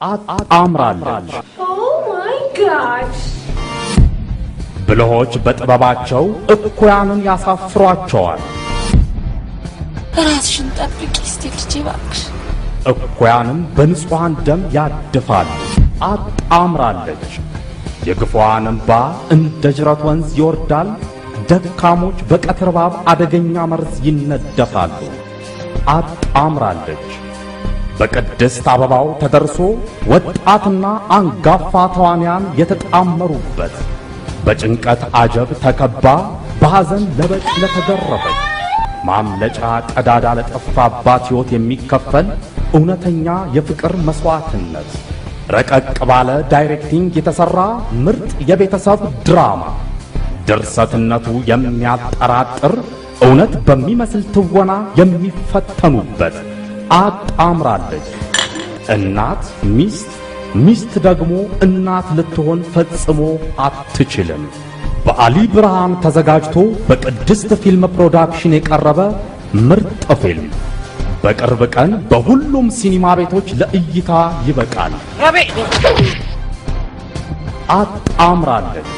አጣምራለች። ብልሆች በጥበባቸው እኩያንን ያሳፍሯቸዋል። ራስሽን ጠብቂ እስቲ ልጄ እባክሽ። እኩያንም በንጹሐን ደም ያድፋሉ። አጣምራለች። የግፏን እንባ እንደ ጅረት ወንዝ ይወርዳል። ደካሞች በቀትር እባብ አደገኛ መርዝ ይነደፋሉ። አጣምራለች። በቅድስት አበባው ተደርሶ ወጣትና አንጋፋ ተዋንያን የተጣመሩበት በጭንቀት አጀብ ተከባ በሐዘን ለበጭ ለተገረፈች ማምለጫ ቀዳዳ ለጠፋባት ሕይወት የሚከፈል እውነተኛ የፍቅር መሥዋዕትነት ረቀቅ ባለ ዳይሬክቲንግ የተሠራ ምርጥ የቤተሰብ ድራማ ድርሰትነቱ የሚያጠራጥር እውነት በሚመስል ትወና የሚፈተኑበት አጣምራለች። እናት ሚስት፣ ሚስት ደግሞ እናት ልትሆን ፈጽሞ አትችልም። በአሊ ብርሃን ተዘጋጅቶ በቅድስት ፊልም ፕሮዳክሽን የቀረበ ምርጥ ፊልም በቅርብ ቀን በሁሉም ሲኒማ ቤቶች ለእይታ ይበቃል። አጣምራለች።